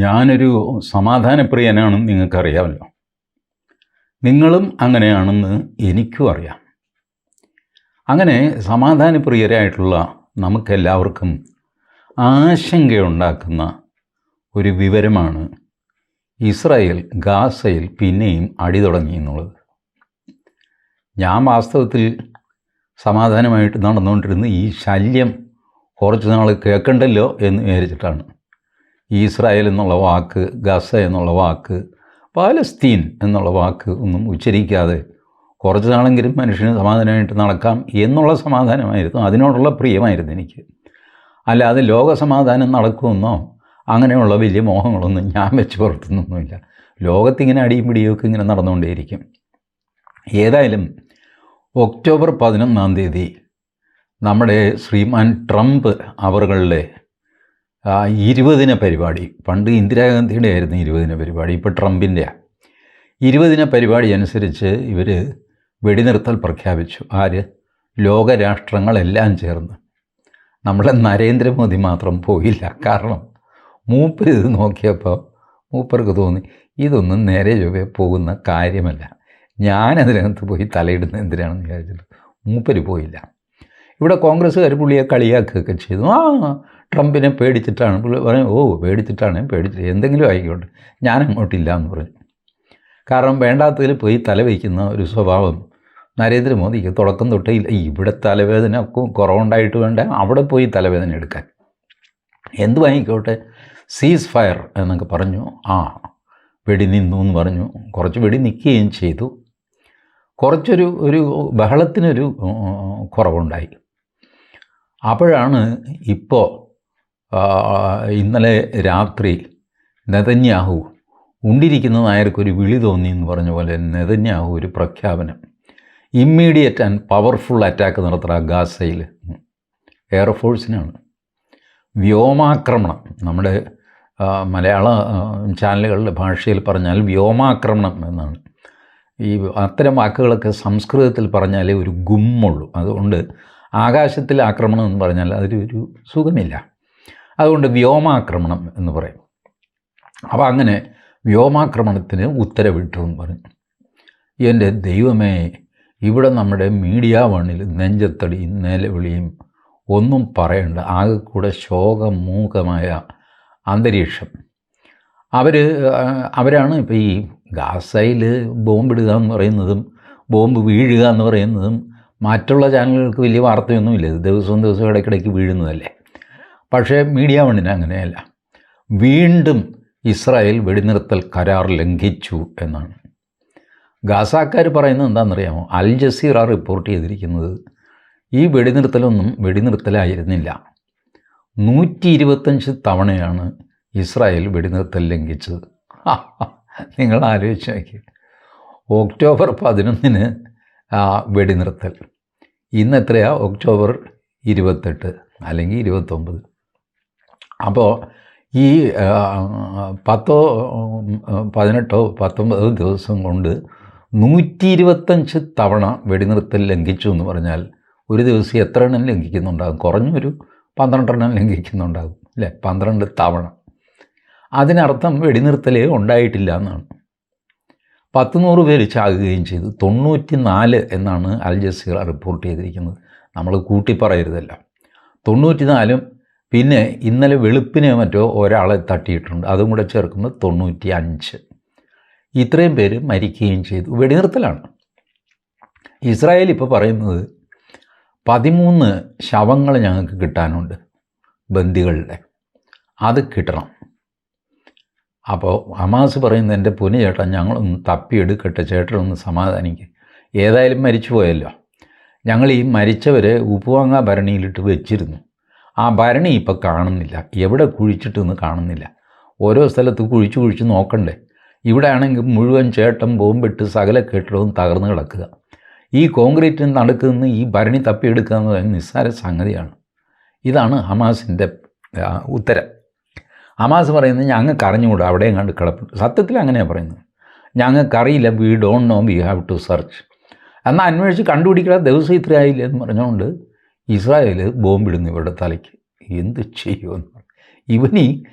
ഞാനൊരു സമാധാനപ്രിയനാണെന്ന് നിങ്ങൾക്കറിയാമല്ലോ. നിങ്ങളും അങ്ങനെയാണെന്ന് എനിക്കും അറിയാം. അങ്ങനെ സമാധാനപ്രിയരായിട്ടുള്ള നമുക്കെല്ലാവർക്കും ആശങ്കയുണ്ടാക്കുന്ന ഒരു വിവരമാണ് ഇസ്രായേൽ ഗാസയിൽ പിന്നെയും അടി തുടങ്ങി എന്നുള്ളത്. ഞാൻ വാസ്തവത്തിൽ സമാധാനമായിട്ട് നടന്നുകൊണ്ടിരുന്ന ഈ ശല്യം കുറച്ച് നാൾ കേൾക്കണ്ടല്ലോ എന്ന് വിചാരിച്ചിട്ടാണ് ഇസ്രായേൽ എന്നുള്ള വാക്ക്, ഗസ എന്നുള്ള വാക്ക്, പാലസ്തീൻ എന്നുള്ള വാക്ക് ഒന്നും ഉച്ചരിക്കാതെ കുറച്ച് നാളെങ്കിലും മനുഷ്യന് സമാധാനമായിട്ട് നടക്കാം എന്നുള്ള സമാധാനമായിരുന്നു, അതിനോടുള്ള പ്രിയമായിരുന്നു എനിക്ക്. അല്ലാതെ ലോക സമാധാനം നടക്കുമെന്നോ അങ്ങനെയുള്ള വലിയ മോഹങ്ങളൊന്നും ഞാൻ വെച്ച് പുറത്തുനിന്നൊന്നുമില്ല. ലോകത്തിങ്ങനെ അടിയും പിടിയൊക്കെ ഇങ്ങനെ നടന്നുകൊണ്ടേയിരിക്കും. ഏതായാലും ഒക്ടോബർ 11 നമ്മുടെ ശ്രീമാൻ ട്രംപ് അവരുടെ 20 പരിപാടി, പണ്ട് ഇന്ദിരാഗാന്ധിയുടെ ആയിരുന്നു 20 പരിപാടി, ഇപ്പോൾ ട്രംപിൻ്റെയാണ്. 20 പരിപാടി അനുസരിച്ച് ഇവർ വെടിനിർത്തൽ പ്രഖ്യാപിച്ചു. ആര്? ലോകരാഷ്ട്രങ്ങളെല്ലാം ചേർന്ന്. നമ്മുടെ നരേന്ദ്രമോദി മാത്രം പോയില്ല. കാരണം മൂപ്പർ ഇത് നോക്കിയപ്പോൾ മൂപ്പർക്ക് തോന്നി ഇതൊന്നും നേരെ ചൊവ്വേ പോകുന്ന കാര്യമല്ല, ഞാനതിനകത്ത് പോയി തലയിടുന്ന എന്തിനാണെന്ന് വിചാരിച്ചിട്ട് മൂപ്പർ പോയില്ല. ഇവിടെ കോൺഗ്രസ്സുകാർ പുള്ളിയെ കളിയാക്കുകയൊക്കെ ചെയ്തു. ട്രംപിനെ പേടിച്ചിട്ടാണ്. പുള്ളി പറഞ്ഞു, പേടിച്ചിട്ടാണ്, പേടിച്ചിട്ട് എന്തെങ്കിലും ആയിക്കോട്ടെ, ഞാൻ അങ്ങോട്ടില്ല എന്ന് പറഞ്ഞു. കാരണം വേണ്ടാത്തതിൽ പോയി തലവയ്ക്കുന്ന ഒരു സ്വഭാവം നരേന്ദ്രമോദിക്ക് തുടക്കം തൊട്ടേ ഇല്ല. ഇവിടെ തലവേദന കുറവുണ്ടായിട്ട് വേണ്ട അവിടെ പോയി തലവേദന എടുക്കാൻ. എന്തുമായിക്കോട്ടെ, സീസ് ഫയർ എന്നൊക്കെ പറഞ്ഞു. വെടി നിന്നു എന്ന് പറഞ്ഞു. കുറച്ച് വെടി നിൽക്കുകയും ചെയ്തു. കുറച്ചൊരു ബഹളത്തിനൊരു കുറവുണ്ടായി. അപ്പോഴാണ് ഇപ്പോൾ ഇന്നലെ രാത്രി നെതന്യാഹു ഉണ്ടിരിക്കുന്ന നായർക്കൊരു വിളി തോന്നി എന്ന് പറഞ്ഞ പോലെ നെതന്യാഹു ഒരു പ്രഖ്യാപനം, ഇമ്മീഡിയറ്റ് ആൻഡ് പവർഫുൾ അറ്റാക്ക് നടത്തുക ഗാസയിൽ. എയർഫോഴ്സിനാണ് വ്യോമാക്രമണം. നമ്മുടെ മലയാള ചാനലുകളുടെ ഭാഷയിൽ പറഞ്ഞാൽ വ്യോമാക്രമണം എന്നാണ്. ഈ അത്തരം വാക്കുകളൊക്കെ സംസ്കൃതത്തിൽ പറഞ്ഞാലേ ഒരു ഗുമ്മുള്ളൂ. അതുകൊണ്ട് ആകാശത്തിൽ ആക്രമണം എന്ന് പറഞ്ഞാൽ അതിലൊരു സുഖമില്ല. അതുകൊണ്ട് വ്യോമാക്രമണം എന്ന് പറയും. അപ്പോൾ അങ്ങനെ വ്യോമാക്രമണത്തിന് ഉത്തരവിട്ടു എന്ന് പറഞ്ഞു. എൻ്റെ ദൈവമേ, ഇവിടെ നമ്മുടെ മീഡിയ വണ്ണിൽ നെഞ്ചത്തടിയും നിലവിളിയും ഒന്നും പറയണ്ട. ആകെ കൂടെ ശോകമൂകമായ അന്തരീക്ഷം. അവരാണ് ഇപ്പോൾ ഈ ഗാസയിൽ ബോംബിടുക എന്ന് പറയുന്നതും ബോംബ് വീഴുക എന്ന് പറയുന്നതും മറ്റുള്ള ചാനലുകൾക്ക് വലിയ വാർത്തയൊന്നുമില്ല. ഇത് ദിവസവും ഇടയ്ക്കിടയ്ക്ക് വീഴുന്നതല്ലേ. പക്ഷേ മീഡിയ വണ്ണിന് അങ്ങനെയല്ല. വീണ്ടും ഇസ്രായേൽ വെടിനിർത്തൽ കരാർ ലംഘിച്ചു എന്നാണ് ഗാസാക്കാർ പറയുന്നത്. എന്താണെന്നറിയാമോ? അൽ ജസീറ റിപ്പോർട്ട് ചെയ്തിരിക്കുന്നത് ഈ വെടിനിർത്തലൊന്നും വെടിനിർത്തലായിരുന്നില്ല. 125 തവണയാണ് ഇസ്രായേൽ വെടിനിർത്തൽ ലംഘിച്ചത്. നിങ്ങൾ ആലോചിച്ച് നോക്കി. ഒക്ടോബർ 11 വെടിനിർത്തൽ. ഇന്ന് എത്രയാണ്? ഒക്ടോബർ 28 അല്ലെങ്കിൽ 29. അപ്പോൾ ഈ 10, 18, 19 ദിവസം കൊണ്ട് 125 തവണ വെടിനിർത്തൽ ലംഘിച്ചു എന്ന് പറഞ്ഞാൽ ഒരു ദിവസം എത്ര എണ്ണം ലംഘിക്കുന്നുണ്ടാകും? കുറഞ്ഞൊരു 12 എണ്ണം ലംഘിക്കുന്നുണ്ടാകും അല്ലേ? 12 തവണ. അതിനർത്ഥം വെടിനിർത്തലേ ഉണ്ടായിട്ടില്ല എന്നാണ്. 100 പേര് ചാകുകയും ചെയ്തു. 94 എന്നാണ് അൽ ജസീറ റിപ്പോർട്ട് ചെയ്തിരിക്കുന്നത്. നമ്മൾ കൂട്ടിപ്പറയരുതല്ലോ. 94 പിന്നെ ഇന്നലെ വെളുപ്പിനെ മറ്റോ ഒരാളെ തട്ടിയിട്ടുണ്ട്. അതും കൂടെ ചേർക്കുമ്പോൾ 95. ഇത്രയും പേര് മരിക്കുകയും ചെയ്തു. വെടിനിർത്തലാണ്. ഇസ്രായേൽ ഇപ്പോൾ പറയുന്നത് 13 ശവങ്ങൾ ഞങ്ങൾക്ക് കിട്ടാനുണ്ട്, ബന്ദികളുടെ. അത് കിട്ടണം. അപ്പോൾ ഹമാസ് പറയുന്നത്, എൻ്റെ പൊന്നു ചേട്ടാ, ഞങ്ങളൊന്ന് തപ്പിയെടുക്കട്ടെ, ചേട്ടനൊന്ന് സമാധാനിക്കുക. ഏതായാലും മരിച്ചു പോയല്ലോ. ഞങ്ങൾ ഈ മരിച്ചവരെ ഉപ്പുവാങ്ങാ ഭരണിയിലിട്ട് വെച്ചിരുന്നു. ആ ഭരണി ഇപ്പോൾ കാണുന്നില്ല. എവിടെ കുഴിച്ചിട്ടെന്ന് കാണുന്നില്ല. ഓരോ സ്ഥലത്ത് കുഴിച്ച് നോക്കണ്ടേ? ഇവിടെ ആണെങ്കിൽ മുഴുവൻ ചേട്ടൻ ബോംബിട്ട് സകല കെട്ടിടവും തകർന്ന് കിടക്കുക. ഈ കോൺക്രീറ്റിന് നടുക്കുന്ന ഈ ഭരണി തപ്പിയെടുക്കുക എന്ന് പറയുന്നത് നിസ്സാര സംഗതിയാണ്. ഇതാണ് ഹമാസിൻ്റെ ഉത്തരം. ഹമാസ് പറയുന്നത് ഞങ്ങൾക്ക് അറിഞ്ഞുകൂടാ, അവിടെയും കണ്ട് കിടപ്പുണ്ട്. സത്യത്തിൽ അങ്ങനെയാണ് പറയുന്നത്. ഞങ്ങൾക്കറിയില്ല, we don't know, we have to search. എന്നാൽ അന്വേഷിച്ച് കണ്ടുപിടിക്കുക, ദിവസം ഇത്ര ആയില്ല എന്ന് പറഞ്ഞുകൊണ്ട് ഇസ്രായേൽ ബോംബിടുന്നു ഇവരുടെ തലയ്ക്ക്. എന്ത് ചെയ്യുമെന്ന്. ഇവനീ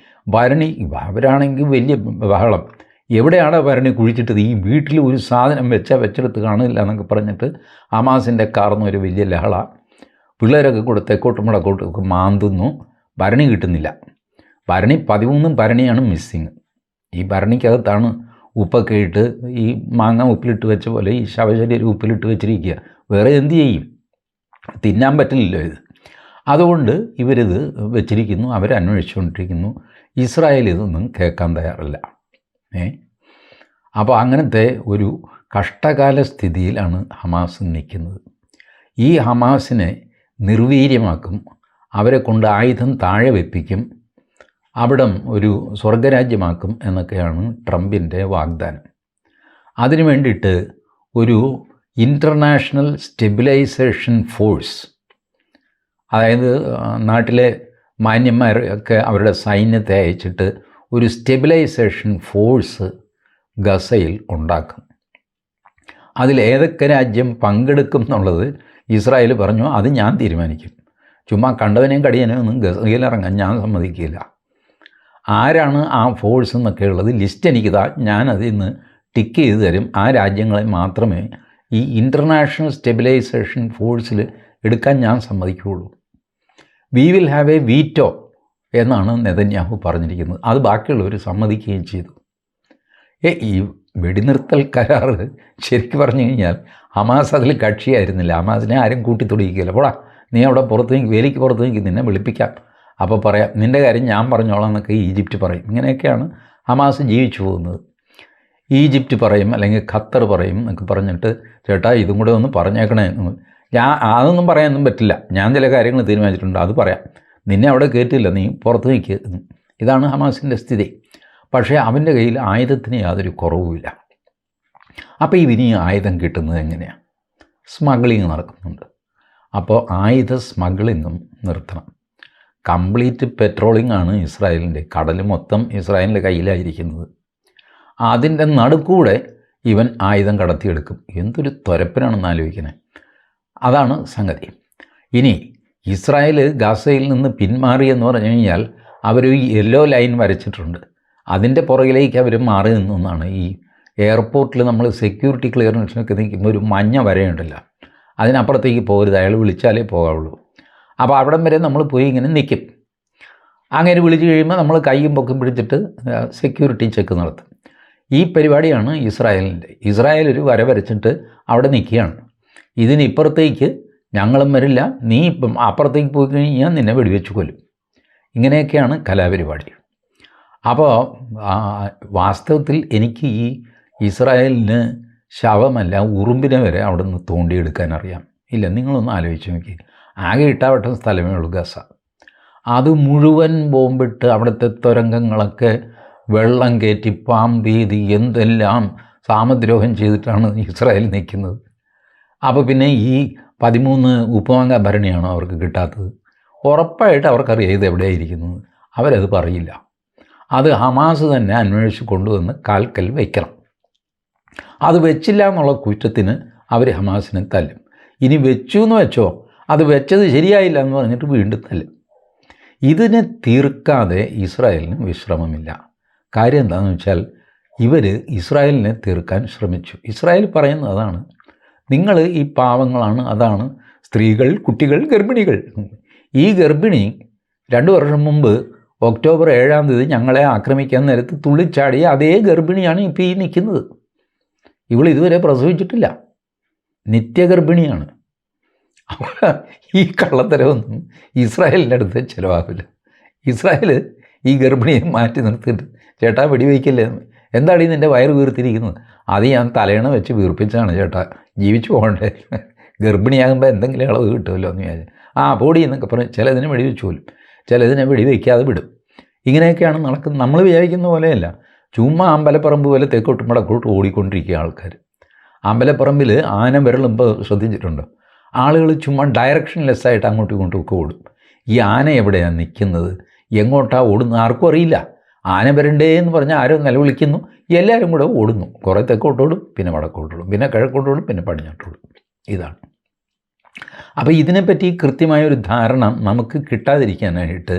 ഭരണി അവരാണെങ്കിൽ വലിയ ബഹളം, എവിടെയാണ് ഭരണി കുഴിച്ചിട്ടത്, ഈ വീട്ടിൽ ഒരു സാധനം വെച്ചെടുത്ത് കാണില്ല എന്നൊക്കെ പറഞ്ഞിട്ട് ഹമാസിൻ്റെ കാർന്ന് ഒരു വലിയ ലഹള. പിള്ളേരൊക്കെ കൂടെ തെക്കോട്ടും വടക്കോട്ടും മാന്തുന്നു, ഭരണി കിട്ടുന്നില്ല. 13 ഭരണിയാണ് മിസ്സിങ്. ഈ ഭരണിക്കകത്താണ് ഉപ്പൊക്കെ ഇട്ട്, ഈ മാങ്ങ ഉപ്പിലിട്ട് വെച്ച പോലെ ഈ ശവശരീരം ഉപ്പിലിട്ട് വെച്ചിരിക്കുക. വേറെ എന്ത് ചെയ്യും, തിന്നാൻ പറ്റില്ലല്ലോ ഇത്. അതുകൊണ്ട് ഇവരിത് വെച്ചിരിക്കുന്നു, അവരന്വേഷിച്ചുകൊണ്ടിരിക്കുന്നു. ഇസ്രായേൽ ഇതൊന്നും കേൾക്കാൻ തയ്യാറല്ല. അപ്പോൾ അങ്ങനത്തെ ഒരു കഷ്ടകാല സ്ഥിതിയിലാണ് ഹമാസ് നിൽക്കുന്നത്. ഈ ഹമാസിനെ നിർവീര്യമാക്കും, അവരെ കൊണ്ട് ആയുധം താഴെ വെപ്പിക്കും, അവിടം ഒരു സ്വർഗരാജ്യമാക്കും എന്നൊക്കെയാണ് ട്രംപിൻ്റെ വാഗ്ദാനം. അതിനു വേണ്ടിയിട്ട് ഒരു ഇൻ്റർനാഷണൽ സ്റ്റെബിലൈസേഷൻ ഫോഴ്സ്, അതായത് നാട്ടിലെ മാന്യന്മാരൊക്കെ അവരുടെ സൈന്യത്തെ അയച്ചിട്ട് ഒരു സ്റ്റെബിലൈസേഷൻ ഫോഴ്സ് ഗസയിൽ ഉണ്ടാക്കും. അതിൽ ഏതൊക്കെ രാജ്യം പങ്കെടുക്കും എന്നുള്ളത് ഇസ്രായേൽ പറഞ്ഞു, അത് ഞാൻ തീരുമാനിക്കും. ചുമ്മാ കണ്ടവനെയും കടിയനെയും ഒന്നും ഗസയിലിറങ്ങാൻ ഞാൻ സമ്മതിക്കില്ല. ആരാണ് ആ ഫോഴ്സ് എന്നൊക്കെ ഉള്ളത് ലിസ്റ്റ് എനിക്ക് താ, ഞാനതിൽ നിന്ന് ടിക്ക് ചെയ്ത് തരും. ആ രാജ്യങ്ങളെ മാത്രമേ ഈ ഇൻ്റർനാഷണൽ സ്റ്റെബിലൈസേഷൻ ഫോഴ്സിൽ എടുക്കാൻ ഞാൻ സമ്മതിക്കുകയുള്ളൂ. We will have a veto എന്നാണ് നെതന്യാഹു പറഞ്ഞിരിക്കുന്നത്. അത് ബാക്കിയുള്ളവർ സമ്മതിക്കുകയും ചെയ്തു. ഈ വെടിനിർത്തൽ കരാർ ശരിക്കും പറഞ്ഞു കഴിഞ്ഞാൽ ഹമാസ് അതിൽ കക്ഷിയായിരുന്നില്ല. ഹമാസിനെ ആരും കൂട്ടിത്തൊടിയിക്കില്ല. പോടാ, നീ അവിടെ പുറത്ത് വേലിക്ക് പുറത്ത് നിൽക്കി, നിന്നെ വിളിപ്പിക്കാം, അപ്പോൾ പറയാം നിൻ്റെ കാര്യം ഞാൻ പറഞ്ഞോളാം എന്നൊക്കെ ഈജിപ്റ്റ് പറയും. ഇങ്ങനെയൊക്കെയാണ് ഹമാസ് ജീവിച്ചു പോകുന്നത്. ഈജിപ്റ്റ് പറയും, അല്ലെങ്കിൽ ഖത്തർ പറയും എന്നൊക്കെ പറഞ്ഞിട്ട്, ചേട്ടാ ഇതും കൂടെ ഒന്ന് പറഞ്ഞേക്കണേ. അതൊന്നും പറയാനൊന്നും പറ്റില്ല, ഞാൻ ചില കാര്യങ്ങൾ തീരുമാനിച്ചിട്ടുണ്ട്, അത് പറയാം, നിന്നെ അവിടെ കയറ്റില്ല, നീ പുറത്ത് നിൽക്കുക. ഇതാണ് ഹമാസിൻ്റെ സ്ഥിതി. പക്ഷേ അവൻ്റെ കയ്യിൽ ആയുധത്തിന് യാതൊരു കുറവുമില്ല. അപ്പോൾ ഇവന് ആയുധം കിട്ടുന്നത് എങ്ങനെയാണ്? സ്മഗ്ലിങ് നടക്കുന്നുണ്ട്. അപ്പോൾ ആയുധ സ്മഗ്ലിങ്ങും നിർത്തണം. കംപ്ലീറ്റ് പെട്രോളിംഗ് ആണ് ഇസ്രായേലിൻ്റെ. കടൽ മൊത്തം ഇസ്രായേലിൻ്റെ കയ്യിലായിരിക്കുന്നത്. അതിൻ്റെ നടുക്കൂടെ ഇവൻ ആയുധം കടത്തിയെടുക്കും. എന്തൊരു തുരപ്പനാണെന്ന് ആലോചിക്കണേ. അതാണ് സംഗതി. ഇനി ഇസ്രായേൽ ഗാസയിൽ നിന്ന് പിന്മാറിയെന്ന് പറഞ്ഞു കഴിഞ്ഞാൽ അവരൊരു യെല്ലോ ലൈൻ വരച്ചിട്ടുണ്ട്. അതിൻ്റെ പുറകിലേക്ക് അവർ മാറി നിന്നാണ്. ഈ എയർപോർട്ടിൽ നമ്മൾ സെക്യൂരിറ്റി ക്ലിയറൻസിനൊക്കെ നിൽക്കുമ്പോൾ ഒരു മഞ്ഞ വരയുണ്ടല്ലോ, അതിനപ്പുറത്തേക്ക് പോകരുത്, അയാൾ വിളിച്ചാലേ പോകാവുള്ളൂ. അപ്പോൾ അവിടം വരെ നമ്മൾ പോയി ഇങ്ങനെ നിൽക്കും. അങ്ങനെ വിളിച്ച് കഴിയുമ്പോൾ നമ്മൾ കൈയും പൊക്കും പിടിച്ചിട്ട് സെക്യൂരിറ്റി ചെക്ക് നടത്തും. ഈ പരിപാടിയാണ് ഇസ്രായേലിൻ്റെ. ഇസ്രായേൽ ഒരു വര വരച്ചിട്ട് അവിടെ നിൽക്കുകയാണ്. ഇതിനിപ്പുറത്തേക്ക് ഞങ്ങളും വരില്ല, നീ ഇപ്പം അപ്പുറത്തേക്ക് പോയി കഴിഞ്ഞാൽ നിന്നെ വെടിവെച്ച് കൊല്ലും. ഇങ്ങനെയൊക്കെയാണ് കലാപരിപാടി. അപ്പോൾ വാസ്തവത്തിൽ എനിക്ക് ഈ ഇസ്രായേലിന് ശവമല്ല ഉറുമ്പിനെ വരെ അവിടെ നിന്ന് തോണ്ടിയെടുക്കാൻ അറിയാം. ഇല്ല, നിങ്ങളൊന്ന് ആലോചിച്ച് നോക്കി. ആകെ ഇട്ടാവട്ടം സ്ഥലമേ ഉള്ളൂ ഗസ. അത് മുഴുവൻ ബോംബിട്ട് അവിടുത്തെ തുരങ്കങ്ങളൊക്കെ വെള്ളം കയറ്റി പാമ്പെയ്ത് എന്തെല്ലാം സാമദ്രോഹം ചെയ്തിട്ടാണ് ഇസ്രായേൽ നിൽക്കുന്നത്. അപ്പോൾ പിന്നെ ഈ 13 ഉപ്പുമാങ്ങ ഭരണിയാണോ അവർക്ക് കിട്ടാത്തത്? ഉറപ്പായിട്ട് അവർക്കറിയാം ഇത് എവിടെയായിരിക്കുന്നത്. അവരത് പറയില്ല. അത് ഹമാസ് തന്നെ അന്വേഷിച്ച് കൊണ്ടുവന്ന് കാൽക്കൽ വയ്ക്കണം. അത് വെച്ചില്ല എന്നുള്ള കുറ്റത്തിന് അവർ ഹമാസിനെ തല്ലും. ഇനി വെച്ചു എന്ന് വെച്ചോ, അത് വെച്ചത് ശരിയായില്ല എന്ന് പറഞ്ഞിട്ട് വീണ്ടും തല്ലും. ഇതിനെ തീർക്കാതെ ഇസ്രായേലിന് വിശ്രമമില്ല. കാര്യം എന്താണെന്ന് വെച്ചാൽ ഇവർ ഇസ്രായേലിനെ തീർക്കാൻ ശ്രമിച്ചു. ഇസ്രായേൽ പറയുന്നത് അതാണ്, നിങ്ങൾ ഈ പാവങ്ങളാണ്, അതാണ് സ്ത്രീകൾ, കുട്ടികൾ, ഗർഭിണികൾ. ഈ ഗർഭിണി 2 വർഷം മുമ്പ് ഒക്ടോബർ 7-ാം തീയതി ഞങ്ങളെ ആക്രമിക്കാൻ നേരത്ത് തുള്ളിച്ചാടിയ അതേ ഗർഭിണിയാണ് ഇപ്പോൾ ഈ നിൽക്കുന്നത്. ഇവൾ ഇതുവരെ പ്രസവിച്ചിട്ടില്ല, നിത്യഗർഭിണിയാണ്. അപ്പോൾ ഈ കള്ളത്തരമൊന്നും ഇസ്രായേലിൻ്റെ അടുത്ത് ചിലവാകില്ല. ഇസ്രായേൽ ഈ ഗർഭിണിയെ മാറ്റി നിർത്തിയിട്ട്, ചേട്ടാ വെടിവയ്ക്കല്ലേ, എന്താണ് നിൻ്റെ വയറ് വീർത്തിരിക്കുന്നത്? അത് ഞാൻ തലയണ വെച്ച് വീർപ്പിച്ചാണ് ചേട്ടാ, ജീവിച്ചു പോകണ്ടേ, ഗർഭിണിയാകുമ്പോൾ എന്തെങ്കിലും ഇളവ് കിട്ടുമല്ലോ എന്ന് വിചാരിച്ചു. പൊടി എന്നൊക്കെ പറഞ്ഞ് ചിലതിനെ വെടിവെച്ച് പോലും, ചിലതിനെ വെടിവെക്കാതെ വിടും. ഇങ്ങനെയൊക്കെയാണ് നടക്കുന്നത്. നമ്മൾ വിചാരിക്കുന്ന പോലെയല്ല. ചുമ്മാ അമ്പലപ്പറമ്പ് പോലെ തെക്കോട്ടും വടക്കോട്ടും ഓടിക്കൊണ്ടിരിക്കുക ആൾക്കാർ. അമ്പലപ്പറമ്പിൽ ആന വിരളുമ്പോൾ ശ്രദ്ധിച്ചിട്ടുണ്ടോ? ആളുകൾ ചുമ്മാ ഡയറക്ഷൻലെസ്സായിട്ട് അങ്ങോട്ടും ഇങ്ങോട്ടും ഒക്കെ ഓടും. ഈ ആന എവിടെയാണ് നിൽക്കുന്നത്, എങ്ങോട്ടാണ് ഓടുന്നത് ആർക്കും അറിയില്ല. ആന വരണ്ടേ എന്ന് പറഞ്ഞാൽ ആരോ നിലവിളിക്കുന്നു, എല്ലാവരും കൂടെ ഓടുന്നു. കുറേ തെക്കോട്ടോടും, പിന്നെ വടക്കോട്ടോടും, പിന്നെ കിഴക്കോട്ടോടും, പിന്നെ പടിഞ്ഞാട്ടോടും. ഇതാണ്. അപ്പോൾ ഇതിനെപ്പറ്റി കൃത്യമായൊരു ധാരണ നമുക്ക് കിട്ടാതിരിക്കാനായിട്ട്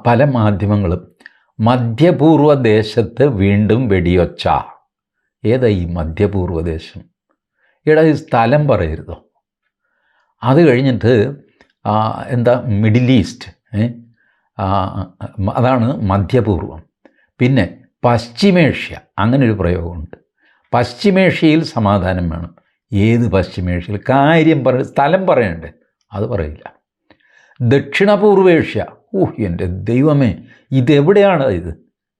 പല മാധ്യമങ്ങളും മധ്യപൂർവ്വ ദേശത്ത് വീണ്ടും വെടിയൊച്ച. ഏതാ ഈ മധ്യപൂർവ്വ ദേശം? എടാ, ഈ സ്ഥലം പറയരുതോ? അത് കഴിഞ്ഞിട്ട് എന്താ മിഡിൽ ഈസ്റ്റ്, അതാണ് മധ്യപൂർവം. പിന്നെ പശ്ചിമേഷ്യ, അങ്ങനൊരു പ്രയോഗമുണ്ട്. പശ്ചിമേഷ്യയിൽ സമാധാനം വേണം. ഏത് പശ്ചിമേഷ്യയിൽ? കാര്യം സ്ഥലം പറയണ്ടേ? അത് പറയില്ല. ദക്ഷിണപൂർവേഷ്യ, എൻ്റെ ദൈവമേ, ഇതെവിടെയാണ് ഇത്?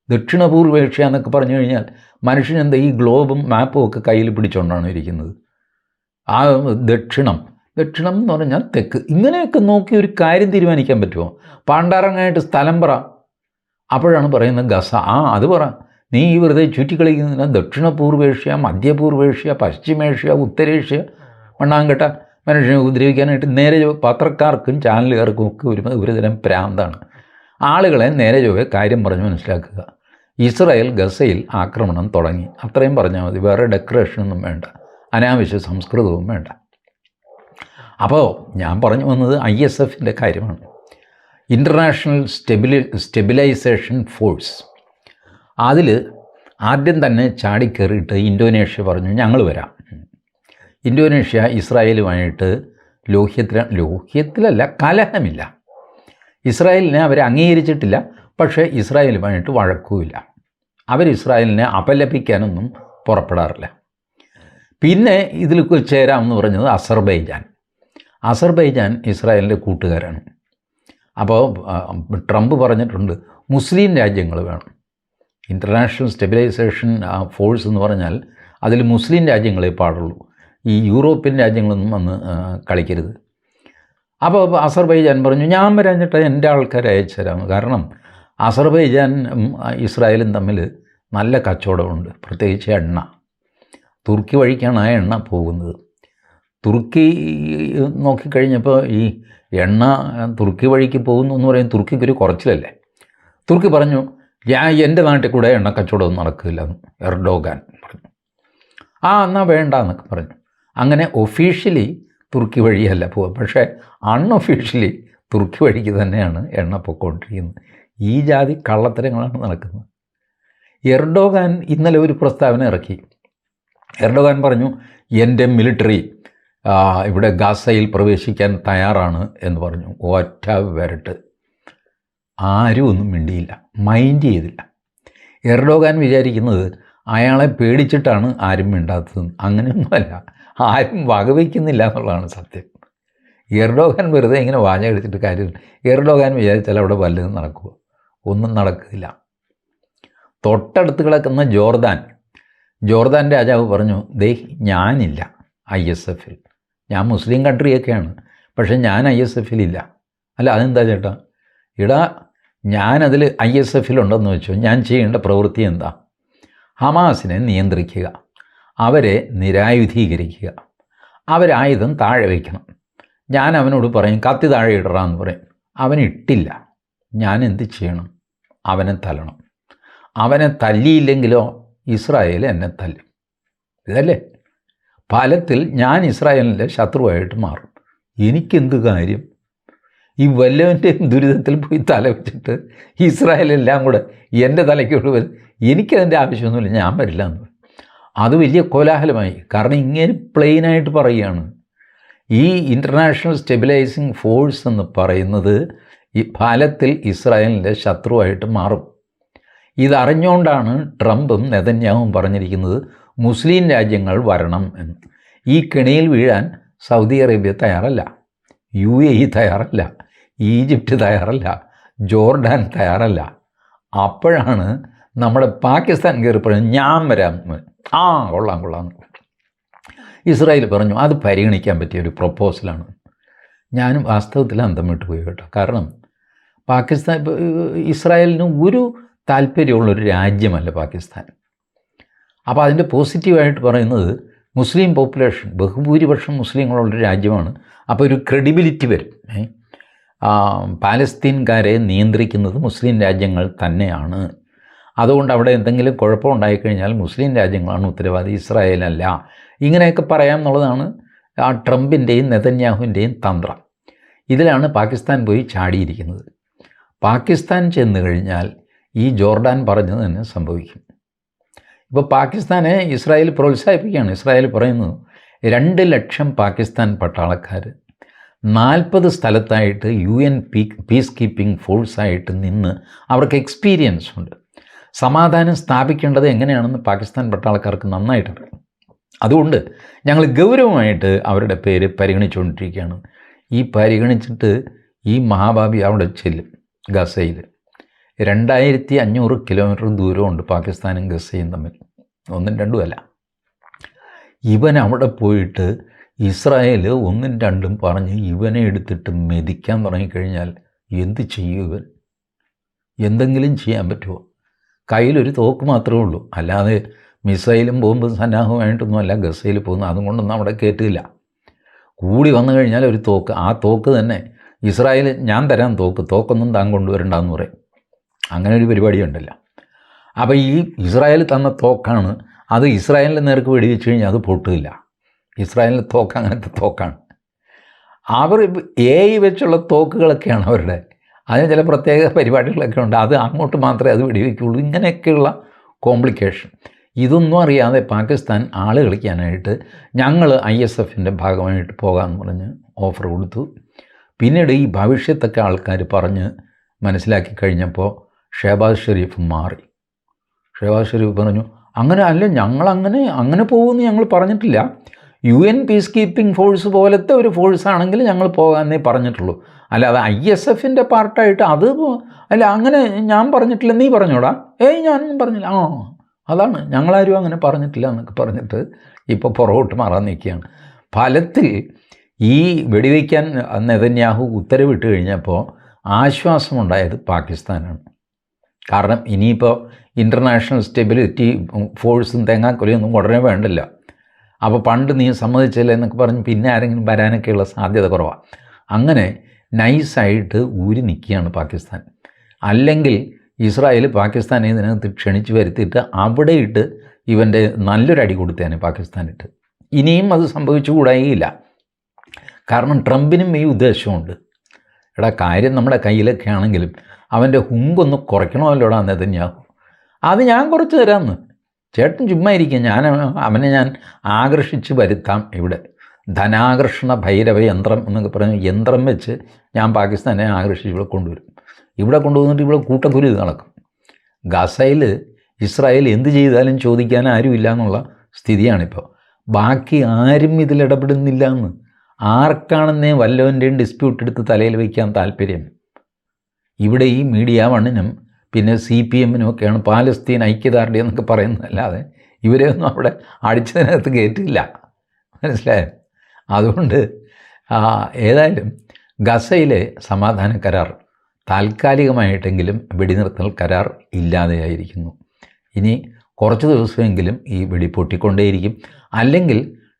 ദക്ഷിണപൂർവേഷ്യ എന്നൊക്കെ പറഞ്ഞു കഴിഞ്ഞാൽ മനുഷ്യനെന്താ ഈ ഗ്ലോബും മാപ്പും ഒക്കെ കയ്യിൽ പിടിച്ചുകൊണ്ടാണ് ഇരിക്കുന്നത്? ആ ദക്ഷിണം എന്ന് പറഞ്ഞാൽ തെക്ക്. ഇങ്ങനെയൊക്കെ നോക്കി ഒരു കാര്യം തീരുമാനിക്കാൻ പറ്റുമോ? പാണ്ടാറങ്ങായിട്ട് സ്ഥലം പറ. അപ്പോഴാണ് പറയുന്നത് ഗസ. അത് പറ. നീ ഈ വെറുതെ ചുറ്റിക്കളിക്കുന്നതിന് ദക്ഷിണപൂർവേഷ്യ, മധ്യപൂർവേഷ്യ, പശ്ചിമേഷ്യ, ഉത്തരേഷ്യ, മണ്ണാങ്കട്ട മനുഷ്യനെ ഉപദ്രവിക്കാനായിട്ട് നേരെ പത്രക്കാർക്കും ചാനലുകാർക്കും ഒക്കെ ഒരുതരം പ്രാന്താണ്. ആളുകളെ നേരെ ചൊവ്വേ കാര്യം പറഞ്ഞ് മനസ്സിലാക്കുക. ഇസ്രായേൽ ഗസയിൽ ആക്രമണം തുടങ്ങി, അത്രയും പറഞ്ഞാൽ മതി. വേറെ ഡെക്കറേഷനൊന്നും വേണ്ട, അനാവശ്യ സംസ്കൃതവും വേണ്ട. അപ്പോൾ ഞാൻ പറഞ്ഞു വന്നത് ISFൻ്റെ കാര്യമാണ്. International stabilization force. അതിൽ ആദ്യം തന്നെ ചാടിക്കയറിയിട്ട് ഇന്തോനേഷ്യ പറഞ്ഞു ഞങ്ങൾ വരാം. ഇന്തോനേഷ്യ ഇസ്രായേലുമായിട്ട് ലോഹ്യത്തിലല്ല, കലഹമില്ല. ഇസ്രായേലിനെ അവർ അംഗീകരിച്ചിട്ടില്ല, പക്ഷേ ഇസ്രായേലുമായിട്ട് വഴക്കുമില്ല. അവർ ഇസ്രായേലിനെ അപലപിക്കാനൊന്നും പുറപ്പെടാറില്ല. പിന്നെ ഇതിൽ ചേരാമെന്ന് പറഞ്ഞത് അസർബൈജാൻ ഇസ്രായേലിൻ്റെ കൂട്ടുകാരാണ്. അപ്പോൾ ട്രംപ് പറഞ്ഞിട്ടുണ്ട് മുസ്ലിം രാജ്യങ്ങൾ വേണം. ഇൻ്റർനാഷണൽ സ്റ്റെബിലൈസേഷൻ ഫോഴ്സ് എന്ന് പറഞ്ഞാൽ അതിൽ മുസ്ലിം രാജ്യങ്ങളെ പാടുള്ളൂ, ഈ യൂറോപ്യൻ രാജ്യങ്ങളൊന്നും വന്ന് കളിക്കരുത്. അപ്പോൾ അസർബൈജാൻ പറഞ്ഞു ഞാൻ വരാഞ്ഞിട്ട് എൻ്റെ ആൾക്കാരെ അയച്ചു തരാം. കാരണം അസർബൈജാൻ ഇസ്രായേലും തമ്മിൽ നല്ല കച്ചവടമുണ്ട്, പ്രത്യേകിച്ച് എണ്ണ. തുർക്കി വഴിക്കാണ് ആ എണ്ണ പോകുന്നത്. തുർക്കി നോക്കിക്കഴിഞ്ഞപ്പോൾ ഈ എണ്ണ തുർക്കി വഴിക്ക് പോകുന്നു എന്ന് പറയും, തുർക്കിക്കൊരു കുറച്ചിലല്ലേ. തുർക്കി പറഞ്ഞു എൻ്റെ നാട്ടിൽ കൂടെ എണ്ണ കച്ചവടമൊന്നും നടക്കില്ല എന്ന് എർഡോഗാൻ പറഞ്ഞു. എന്നാൽ വേണ്ട എന്നൊക്കെ പറഞ്ഞു. അങ്ങനെ ഒഫീഷ്യലി തുർക്കി വഴിയല്ല പോവുക, പക്ഷേ അൺഒഫീഷ്യലി തുർക്കി വഴിക്ക് തന്നെയാണ് എണ്ണ പൊയ്ക്കൊണ്ടിരിക്കുന്നത്. ഈ ജാതി കള്ളത്തരങ്ങളാണ് നടക്കുന്നത്. എർഡോഗാൻ ഇന്നലെ ഒരു പ്രസ്താവന ഇറക്കി. എർഡോഗാൻ പറഞ്ഞു എൻ്റെ മിലിറ്ററി ഇവിടെ ഗാസയിൽ പ്രവേശിക്കാൻ തയ്യാറാണ് എന്ന് പറഞ്ഞു. ഒറ്റ വരട്ട്. ആരും ഒന്നും മിണ്ടിയില്ല, മൈൻഡ് ചെയ്തില്ല. എർഡോഗാൻ വിചാരിക്കുന്നത് അയാളെ പേടിച്ചിട്ടാണ് ആരും മിണ്ടാത്തത്. അങ്ങനെയൊന്നുമല്ല, ആരും വകവയ്ക്കുന്നില്ല എന്നുള്ളതാണ് സത്യം. എർഡോഗാൻ വെറുതെ ഇങ്ങനെ വാചകം എടുത്തിട്ട് കാര്യമില്ല. എർഡോഗാൻ വിചാരിച്ചാൽ അവിടെ വല്ലതും നടക്കുമോ? ഒന്നും നടക്കില്ല. തൊട്ടടുത്ത് കിടക്കുന്ന ജോർദാൻ രാജാവ് പറഞ്ഞു ഞാനില്ല ISFൽ. ഞാൻ മുസ്ലിം കൺട്രിയൊക്കെയാണ്, പക്ഷേ ഞാൻ ISFലില്ല. അല്ല അതെന്താ ചേട്ടാ? ഞാനതിൽ ISFലുണ്ടെന്ന് വെച്ചോ, ഞാൻ ചെയ്യേണ്ട പ്രവൃത്തി എന്താ? ഹമാസിനെ നിയന്ത്രിക്കുക, അവരെ നിരായുധീകരിക്കുക, അവരായുധം താഴെ വയ്ക്കണം. ഞാൻ അവനോട് പറയും കത്തി താഴെ ഇടറാന്ന് പറയും, അവനിട്ടില്ല. ഞാൻ എന്ത് ചെയ്യണം? അവനെ തല്ലണം. അവനെ തല്ലിയില്ലെങ്കിലോ ഇസ്രായേൽ എന്നെ തല്ലും. ഇതല്ലേ ഫലത്തിൽ ഞാൻ ഇസ്രായേലിൻ്റെ ശത്രുവായിട്ട് മാറും. എനിക്കെന്ത് കാര്യം? ഈ വല്ലവൻ്റെയും ദുരിതത്തിൽ പോയി തല വെച്ചിട്ട് ഇസ്രായേലെല്ലാം കൂടെ എൻ്റെ തലയ്ക്കോട് വരും. എനിക്കതിൻ്റെ ആവശ്യമൊന്നുമില്ല, ഞാൻ വരില്ല എന്ന്. അത് വലിയ കോലാഹലമായി. കാരണം ഇങ്ങനെ പ്ലെയിനായിട്ട് പറയുകയാണ്. ഈ ഇൻ്റർനാഷണൽ സ്റ്റെബിലൈസിങ് ഫോഴ്സ് എന്ന് പറയുന്നത് ഈ ഫലത്തിൽ ഇസ്രായേലിൻ്റെ ശത്രുവായിട്ട് മാറും. ഇതറിഞ്ഞുകൊണ്ടാണ് ട്രംപും നെതന്യാഹുവും പറഞ്ഞിരിക്കുന്നത് മുസ്ലിം രാജ്യങ്ങൾ വരണം എന്ന്. ഈ കെണിയിൽ വീഴാൻ സൗദി അറേബ്യ തയ്യാറല്ല, UAE തയ്യാറല്ല, ഈജിപ്റ്റ് തയ്യാറല്ല, ജോർഡാൻ തയ്യാറല്ല. അപ്പോഴാണ് നമ്മുടെ പാകിസ്ഥാൻ കയറി പറഞ്ഞു ഞാൻ വരാം. കൊള്ളാം. ഇസ്രായേൽ പറഞ്ഞു അത് പരിഗണിക്കാൻ പറ്റിയ ഒരു പ്രൊപ്പോസലാണ്. ഞാനും വാസ്തവത്തിൽ അന്തം വിട്ടു പോയി കേട്ടോ. കാരണം ഇസ്രായേലിന് ഒരു താല്പര്യമുള്ളൊരു രാജ്യമല്ല പാകിസ്ഥാൻ. അപ്പോൾ അതിൻ്റെ പോസിറ്റീവായിട്ട് പറയുന്നത് മുസ്ലിം പോപ്പുലേഷൻ, ബഹുഭൂരിപക്ഷം മുസ്ലിങ്ങളുള്ളൊരു രാജ്യമാണ്. അപ്പോൾ ഒരു ക്രെഡിബിലിറ്റി വരും. പാലസ്തീൻകാരെ നിയന്ത്രിക്കുന്നത് മുസ്ലിം രാജ്യങ്ങൾ തന്നെയാണ്. അതുകൊണ്ട് അവിടെ എന്തെങ്കിലും കുഴപ്പമുണ്ടായിക്കഴിഞ്ഞാൽ മുസ്ലിം രാജ്യങ്ങളാണ് ഉത്തരവാദി, ഇസ്രായേലല്ല. ഇങ്ങനെയൊക്കെ പറയാം എന്നുള്ളതാണ് ട്രംപിൻ്റെയും നെതന്യാഹുവിൻ്റെയും തന്ത്രം. ഇതിലാണ് പാകിസ്ഥാൻ പോയി ചാടിയിരിക്കുന്നത്. പാകിസ്ഥാൻ ചെന്ന് കഴിഞ്ഞാൽ ഈ ജോർഡാൻ പറഞ്ഞത് തന്നെ സംഭവിക്കും. ഇപ്പോൾ പാകിസ്ഥാനെ ഇസ്രായേൽ പ്രോത്സാഹിപ്പിക്കുകയാണ്. ഇസ്രായേൽ പറയുന്നത് 2 ലക്ഷം പാകിസ്ഥാൻ പട്ടാളക്കാർ 40 സ്ഥലത്തായിട്ട് UN പീസ് കീപ്പിംഗ് ഫോഴ്സായിട്ട് നിന്ന് അവർക്ക് എക്സ്പീരിയൻസ് ഉണ്ട്. സമാധാനം സ്ഥാപിക്കേണ്ടത് എങ്ങനെയാണെന്ന് പാകിസ്ഥാൻ പട്ടാളക്കാർക്ക് നന്നായിട്ടറിയാം. അതുകൊണ്ട് ഞങ്ങൾ ഗൗരവമായിട്ട് അവരുടെ പേര് പരിഗണിച്ചുകൊണ്ടിരിക്കുകയാണ്. ഈ പരിഗണിച്ചിട്ട് ഈ മഹാഭാവി അവിടെ ചെല്ലും. ഗസയിൽ 2500 കിലോമീറ്റർ ദൂരമുണ്ട് പാകിസ്ഥാനും ഗസയും തമ്മിൽ, 1ഉം 2ഉം അല്ല. ഇവൻ അവിടെ പോയിട്ട് ഇസ്രായേൽ 1ഉം 2ഉം പറഞ്ഞ് ഇവനെ എടുത്തിട്ട് മെതിക്കാൻ തുടങ്ങിക്കഴിഞ്ഞാൽ എന്ത് ചെയ്യും ഇവൻ? എന്തെങ്കിലും ചെയ്യാൻ പറ്റുമോ? കയ്യിലൊരു തോക്ക് മാത്രമേ ഉള്ളൂ, അല്ലാതെ മിസൈലും ബോംബും സന്നാഹവുമായിട്ടൊന്നും അല്ല ഗസയിൽ പോകുന്നത്. അതുകൊണ്ടൊന്നും അവിടെ കയറ്റില്ല. കൂടി വന്നു കഴിഞ്ഞാൽ ഒരു തോക്ക്, ആ തോക്ക് തന്നെ ഇസ്രായേൽ ഞാൻ തരാൻ തോക്കൊന്നും താൻ കൊണ്ടുവരണ്ടെന്ന് പറയും. അങ്ങനെ ഒരു പരിപാടിയുണ്ടല്ലോ. അപ്പോൾ ഈ ഇസ്രായേൽ തന്ന തോക്കാണ്, അത് ഇസ്രായേലിൻ്റെ നേർക്ക് വെടിവെച്ച് കഴിഞ്ഞാൽ അത് പൊട്ടില്ല. ഇസ്രായേലിൻ്റെ തോക്ക് അങ്ങനത്തെ തോക്കാണ്. അവർ AI വെച്ചുള്ള തോക്കുകളൊക്കെയാണ് അവരുടെ. അതിന് ചില പ്രത്യേക പരിപാടികളൊക്കെ ഉണ്ട്. അത് അങ്ങോട്ട് മാത്രമേ അത് വെടിവെക്കുകയുള്ളൂ. ഇങ്ങനെയൊക്കെയുള്ള കോംപ്ലിക്കേഷൻ. ഇതൊന്നും അറിയാതെ പാകിസ്ഥാൻ ആൾ കളിക്കാനായിട്ട് ഞങ്ങൾ ISFൻ്റെ ഭാഗമായിട്ട് പോകാമെന്ന് പറഞ്ഞ് ഓഫർ കൊടുത്തു. പിന്നീട് ഈ ഭവിഷ്യത്തൊക്കെ ആൾക്കാർ പറഞ്ഞ് മനസ്സിലാക്കി കഴിഞ്ഞപ്പോൾ ഷഹബാസ് ഷെരീഫ് മാറി. ഷഹബാസ് ഷെരീഫ് പറഞ്ഞു, അങ്ങനെ അല്ല, അങ്ങനെ പോകുമെന്ന് ഞങ്ങൾ പറഞ്ഞിട്ടില്ല. UN പീസ് കീപ്പിംഗ് ഫോഴ്സ് പോലത്തെ ഒരു ഫോഴ്സാണെങ്കിൽ ഞങ്ങൾ പോകാമെന്നേ പറഞ്ഞിട്ടുള്ളൂ, അല്ലാതെ ISFൻ്റെ പാർട്ടായിട്ട് അത് അല്ല, അങ്ങനെ ഞാൻ പറഞ്ഞിട്ടില്ല, നീ പറഞ്ഞോടാ. ഞാനൊന്നും പറഞ്ഞില്ല. അതാണ്, ഞങ്ങളാരും അങ്ങനെ പറഞ്ഞിട്ടില്ല എന്നൊക്കെ പറഞ്ഞിട്ട് ഇപ്പോൾ പുറകോട്ട് മാറാൻ നിൽക്കുകയാണ്. ഫലത്തിൽ ഈ വെടിവയ്ക്കാൻ നെതന്യാഹു ഉത്തരവിട്ട് കഴിഞ്ഞപ്പോൾ ആശ്വാസമുണ്ടായത് പാകിസ്ഥാനാണ്. കാരണം ഇനിയിപ്പോൾ ഇൻ്റർനാഷണൽ സ്റ്റെബിലിറ്റി ഫോഴ്സും തേങ്ങാക്കൊലയൊന്നും ഉടനെ വേണ്ടല്ലോ. അപ്പോൾ പണ്ട് നീ സമ്മതിച്ചില്ല എന്നൊക്കെ പറഞ്ഞ് പിന്നെ ആരെങ്കിലും വരാനൊക്കെയുള്ള സാധ്യത കുറവാണ്. അങ്ങനെ നൈസായിട്ട് ഊരി നിൽക്കുകയാണ് പാകിസ്ഥാൻ. അല്ലെങ്കിൽ ഇസ്രായേൽ പാകിസ്ഥാനെ ഇതിനകത്ത് ക്ഷണിച്ച് വരുത്തിയിട്ട് അവിടെ ഇട്ട് ഇവൻ്റെ നല്ലൊരടി കൊടുത്തേനെ പാകിസ്ഥാനിട്ട്. ഇനിയും അത് സംഭവിച്ചുകൂടായില്ല. കാരണം ട്രംപിനും ഈ ഉദ്ദേശമുണ്ട്. കാര്യം നമ്മുടെ കയ്യിലൊക്കെ ആണെങ്കിലും അവൻ്റെ ഹുങ്കൊന്ന് കുറയ്ക്കണമല്ലോടാ നെതന്യാഹു. അത് ഞാൻ കുറച്ച് തരാമെന്ന്. ചേട്ടൻ ചുമ്മാ ഇരിക്കുക, അവനെ ഞാൻ ആകർഷിച്ച് വരുത്താം. ഇവിടെ ധനാകർഷണ ഭൈരവ യന്ത്രം എന്നൊക്കെ പറഞ്ഞ് യന്ത്രം വെച്ച് ഞാൻ പാകിസ്ഥാനെ ആകർഷിച്ച് ഇവിടെ കൊണ്ടുവരും. ഇവിടെ കൊണ്ടുവന്നിട്ട് ഇവിടെ കൂട്ടക്കുരു നടക്കും. ഗസയിൽ ഇസ്രായേൽ എന്ത് ചെയ്താലും ചോദിക്കാൻ ആരുമില്ല എന്നുള്ള സ്ഥിതിയാണിപ്പോൾ. ബാക്കി ആരും ഇതിലിടപെടുന്നില്ല എന്ന്. ആർക്കാണെന്നേ വല്ലവൻ്റെയും ഡിസ്പ്യൂട്ട് എടുത്ത് തലയിൽ വയ്ക്കാൻ താല്പര്യം. ഇവിടെ ഈ മീഡിയ വണ്ണിനും പിന്നെ CPM ഒക്കെയാണ് പാലസ്തീൻ ഐക്യദാർഢ്യം എന്നൊക്കെ പറയുന്നതല്ലാതെ ഇവരെയൊന്നും അവിടെ അടിച്ചതിനകത്ത് കയറ്റില്ല. മനസ്സിലായോ? അതുകൊണ്ട് ഏതായാലും ഗസയിലെ സമാധാന കരാർ താൽക്കാലികമായിട്ടെങ്കിലും വെടിനിർത്തൽ കരാർ ഇല്ലാതെയായിരിക്കുന്നു. ഇനി കുറച്ച് ദിവസമെങ്കിലും ഈ വെടി പൊട്ടിക്കൊണ്ടേയിരിക്കും. അല്ലെങ്കിൽ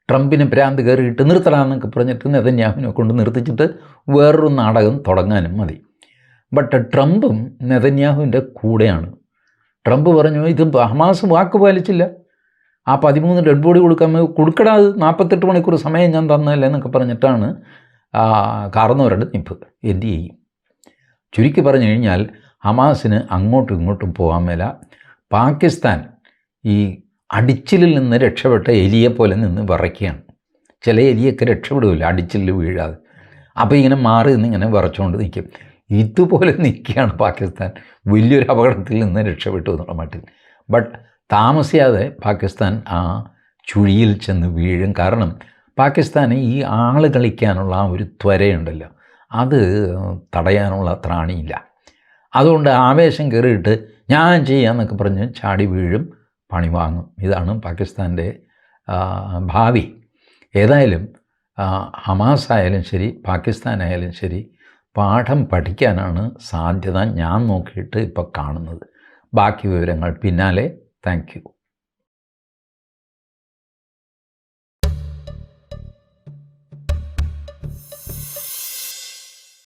ട്രംപിന് ഭ്രാന്ത് കയറിയിട്ട് നിർത്തണമെന്നൊക്കെ പറഞ്ഞിട്ട് നെതന്യാഹുവിനെ കൊണ്ട് നിർത്തിച്ചിട്ട് വേറൊരു നാടകം തുടങ്ങാനും മതി. ബട്ട് ട്രംപും നെതന്യാഹുവിൻ്റെ കൂടെയാണ്. ട്രംപ് പറഞ്ഞു, ഇത് ഹമാസ് വാക്ക് പാലിച്ചില്ല, ആ 13 ഡെഡ് ബോഡി കൊടുക്കടാ, 48 മണിക്കൂർ സമയം ഞാൻ തന്നതല്ലേ എന്നൊക്കെ പറഞ്ഞിട്ടാണ് കാർന്നവരുടെ നിപ്പ്. എന്തു ചെയ്യും? ചുരുക്കി പറഞ്ഞു കഴിഞ്ഞാൽ ഹമാസിന് അങ്ങോട്ടും ഇങ്ങോട്ടും പോകാൻ മേല. പാകിസ്ഥാൻ ഈ അടിച്ചിലിൽ നിന്ന് രക്ഷപ്പെട്ട എലിയെപ്പോലെ നിന്ന് വിറയ്ക്കുകയാണ്. ചില എലിയൊക്കെ രക്ഷപ്പെടുകയില്ല അടിച്ചിലിൽ വീഴാതെ. അപ്പോൾ ഇങ്ങനെ മാറി നിന്ന് ഇങ്ങനെ വിറച്ചുകൊണ്ട് നിൽക്കും. ഇതുപോലെ നിൽക്കുകയാണ് പാകിസ്ഥാൻ. വലിയൊരു അപകടത്തിൽ നിന്ന് രക്ഷപ്പെട്ടു എന്നുള്ള മട്ടിൽ. ബട്ട് താമസിയാതെ പാകിസ്ഥാൻ ആ ചുഴിയിൽ ചെന്ന് വീഴും. കാരണം പാകിസ്ഥാന് ഈ ആൾ കളിക്കാനുള്ള ആ ഒരു ത്വരയുണ്ടല്ലോ, അത് തടയാനുള്ള ത്രാണിയില്ല. അതുകൊണ്ട് ആവേശം കയറിയിട്ട് ഞാൻ ചെയ്യാമെന്നൊക്കെ പറഞ്ഞ് ചാടി വീഴും, പണി വാങ്ങും. ഇതാണ് പാകിസ്ഥാൻ്റെ ഭാവി. ഏതായാലും ഹമാസ് ആയാലും ശരി പാകിസ്ഥാനായാലും ശരി പാഠം പഠിക്കാനാണ് സാധ്യത ഞാൻ നോക്കിയിട്ട് ഇപ്പോൾ കാണുന്നത്. ബാക്കി വിവരങ്ങൾ പിന്നാലെ. Thank you.